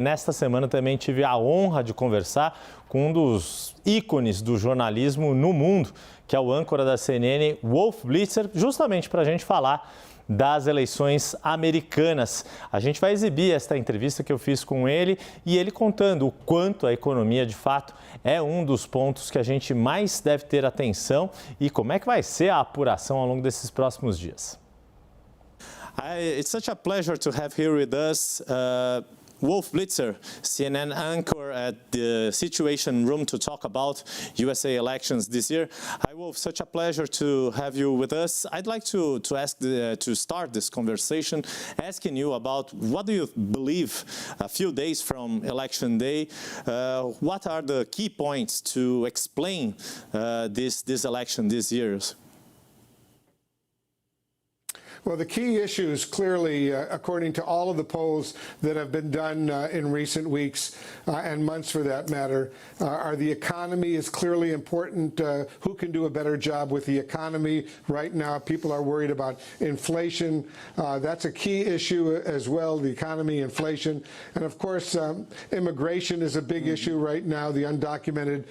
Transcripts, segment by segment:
Nesta semana também tive a honra de conversar com um dos ícones do jornalismo no mundo, que é o âncora da CNN, Wolf Blitzer, justamente para a gente falar das eleições americanas. A gente vai exibir esta entrevista que eu fiz com ele e ele contando o quanto a economia, de fato, é um dos pontos que a gente mais deve ter atenção e como é que vai ser a apuração ao longo desses próximos dias. It's such a pleasure to have here with us Wolf Blitzer, CNN anchor at the Situation Room to talk about USA elections this year. Hi Wolf, such a pleasure to have you with us. I'd like to start this conversation asking you about what do you believe a few days from election day, what are the key points to explain this election this year? Well, the key issues clearly, according to all of the polls that have been done in recent weeks and months for that matter, are the economy is clearly important. Who can do a better job with the economy? Right now, people are worried about inflation. That's a key issue as well, the economy, inflation. And of course, immigration is a big issue right now, the undocumented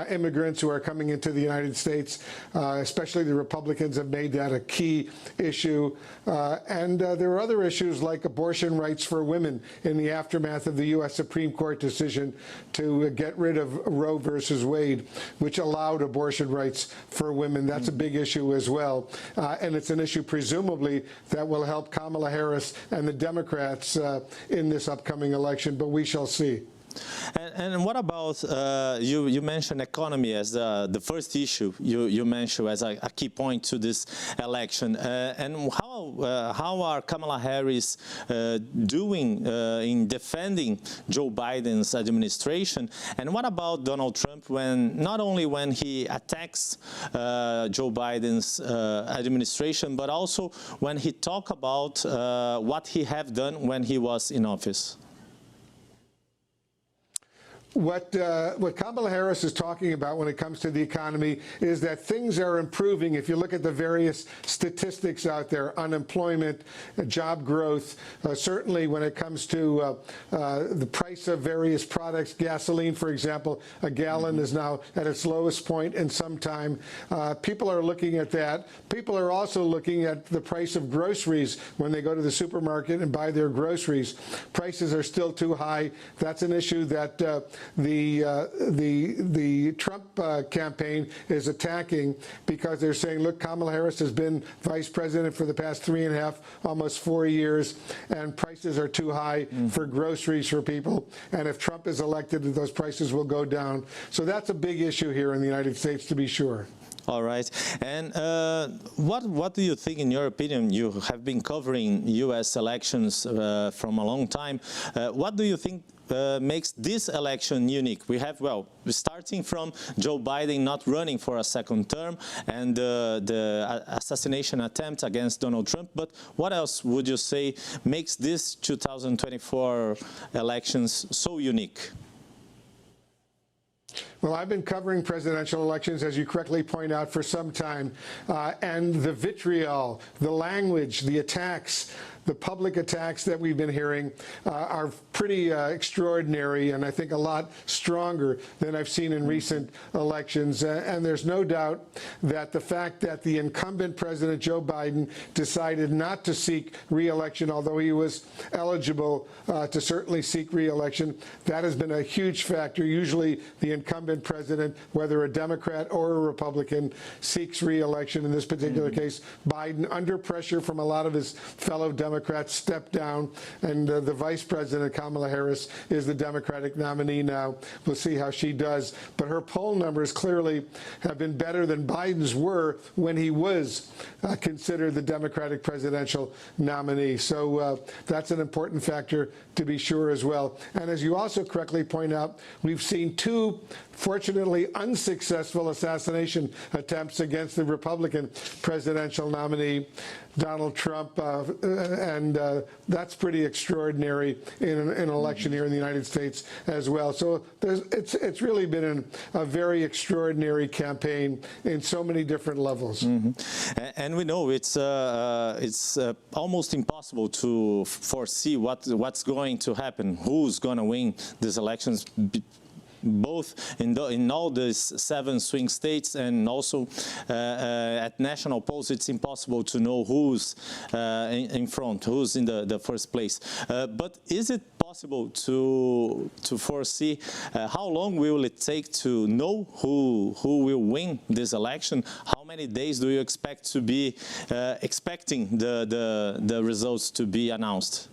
immigrants who are coming into the United States, especially the Republicans have made that a key issue. There are other issues like abortion rights for women in the aftermath of the U.S. Supreme Court decision to get rid of Roe versus Wade, which allowed abortion rights for women. That's a big issue as well. And it's an issue presumably that will help Kamala Harris and the Democrats in this upcoming election, but we shall see. And what about, you mentioned economy as the first issue you mentioned as a key point to this election. And how are Kamala Harris doing in defending Joe Biden's administration? And what about Donald Trump not only when he attacks Joe Biden's administration, but also when he talks about what he have done when he was in office? What Kamala Harris is talking about when it comes to the economy is that things are improving. If you look at the various statistics out there, unemployment, job growth, certainly when it comes to the price of various products, gasoline, for example, a gallon is now at its lowest point in some time. People are looking at that. People are also looking at the price of groceries when they go to the supermarket and buy their groceries. Prices are still too high. That's an issue that the Trump campaign is attacking because they're saying, look, Kamala Harris has been vice president for the past 3.5, almost 4 years, and prices are too high for groceries for people. And if Trump is elected, those prices will go down. So that's a big issue here in the United States, to be sure. All right. And what do you think, in your opinion, you have been covering U.S. elections from a long time. What do you think makes this election unique? We have, well, starting from Joe Biden not running for a second term and the assassination attempt against Donald Trump, but what else would you say makes this 2024 elections so unique? Well, I've been covering presidential elections, as you correctly point out, for some time, and the vitriol, the language, the attacks, the public attacks that we've been hearing are pretty extraordinary, and I think a lot stronger than I've seen in recent elections. And there's no doubt that the fact that the incumbent President Joe Biden decided not to seek re-election, although he was eligible to certainly seek re-election, that has been a huge factor. Usually the incumbent president, whether a Democrat or a Republican, seeks re-election. In this particular case, Biden, under pressure from a lot of his fellow Democrats, stepped down, and the vice president, Kamala Harris, is the Democratic nominee now. We'll see how she does. But her poll numbers clearly have been better than Biden's were when he was considered the Democratic presidential nominee. So that's an important factor to be sure as well. And as you also correctly point out, we've seen two, fortunately, unsuccessful assassination attempts against the Republican presidential nominee. Donald Trump, and that's pretty extraordinary in an election here in the United States as well. So it's really been a very extraordinary campaign in so many different levels. And we know it's almost impossible to foresee what's going to happen, who's going to win these elections, both in all these 7 swing states, and also at national polls. It's impossible to know who's in front, who's in the first place. But is it possible to foresee how long will it take to know who will win this election? How many days do you expect to be expecting the results to be announced?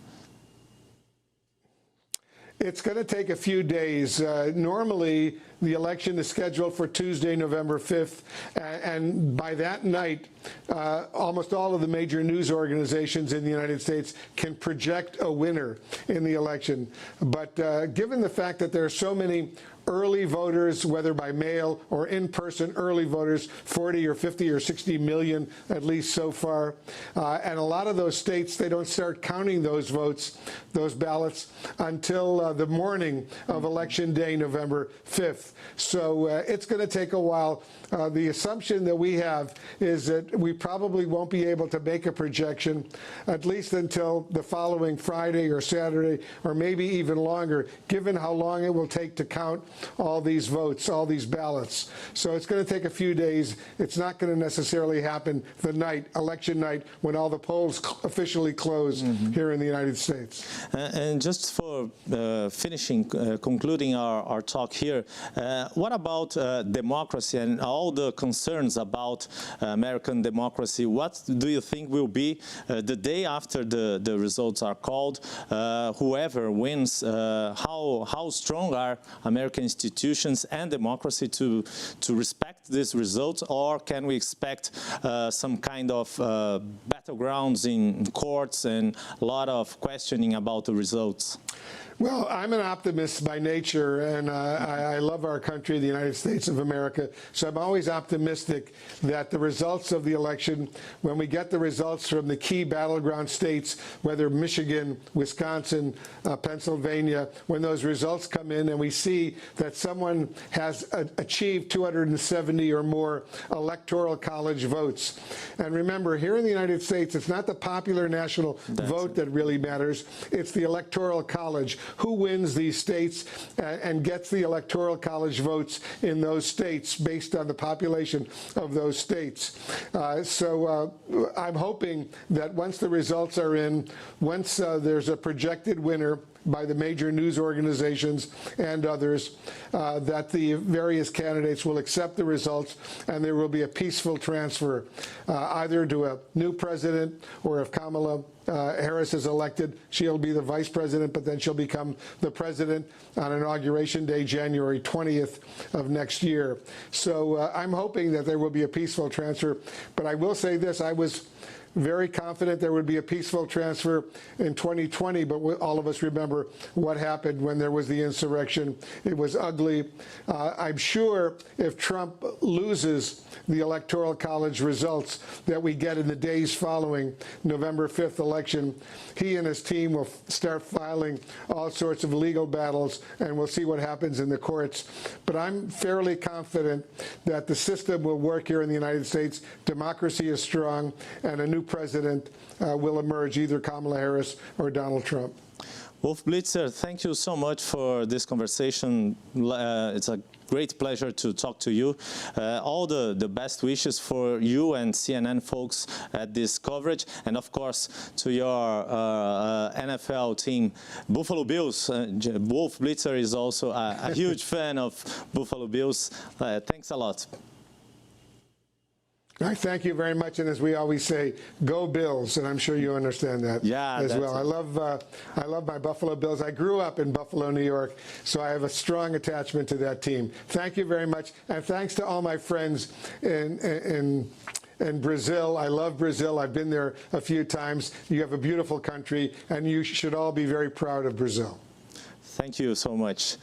It's going to take a few days. Normally, the election is scheduled for Tuesday, November 5th, and by that night, almost all of the major news organizations in the United States can project a winner in the election. But given the fact that there are so many early voters, whether by mail or in-person early voters, 40 or 50 or 60 million at least so far. And a lot of those states, they don't start counting those votes, those ballots, until the morning of Election Day, November 5th. So it's going to take a while. The assumption that we have is that we probably won't be able to make a projection at least until the following Friday or Saturday, or maybe even longer, given how long it will take to count all these votes, all these ballots. So it's going to take a few days. It's not going to necessarily happen the night, election night, when all the polls officially close here in the United States. And just for finishing, concluding our talk here, what about democracy and all the concerns about American democracy? What do you think will be the day after the results are called? Whoever wins, how strong are American institutions and democracy to respect these results, or can we expect some kind of battlegrounds in courts and a lot of questioning about the results? Well, I'm an optimist by nature, and I love our country, the United States of America, so I'm always optimistic that the results of the election, when we get the results from the key battleground states, whether Michigan, Wisconsin, Pennsylvania, when those results come in and we see that someone has achieved 270 or more electoral college votes. And remember, here in the United States, it's not the popular national vote that really matters, it's the electoral college. Who wins these states and gets the electoral college votes in those states based on the population of those states. So I'm hoping that once the results are in, once there's a projected winner by the major news organizations and others, that the various candidates will accept the results and there will be a peaceful transfer, either to a new president, or if Kamala Harris is elected, she'll be the vice president, but then she'll become the president on Inauguration Day, January 20th of next year. So I'm hoping that there will be a peaceful transfer. But I will say this, I was very confident there would be a peaceful transfer in 2020, but all of us remember what happened when there was the insurrection. It was ugly. I'm sure if Trump loses the Electoral College results that we get in the days following November 5th election, he and his team will start filing all sorts of legal battles, and we'll see what happens in the courts. But I'm fairly confident that the system will work here in the United States. Democracy is strong, and a new president will emerge, either Kamala Harris or Donald Trump. Wolf Blitzer, thank you so much for this conversation. It's a great pleasure to talk to you. All the best wishes for you and CNN folks at this coverage, and of course to your NFL team, Buffalo Bills. Wolf Blitzer is also a huge fan of Buffalo Bills. Thanks a lot. I thank you very much, and as we always say, go Bills, and I'm sure you understand that as well. I love my Buffalo Bills. I grew up in Buffalo, New York, so I have a strong attachment to that team. Thank you very much, and thanks to all my friends in Brazil. I love Brazil. I've been there a few times. You have a beautiful country, and you should all be very proud of Brazil. Thank you so much.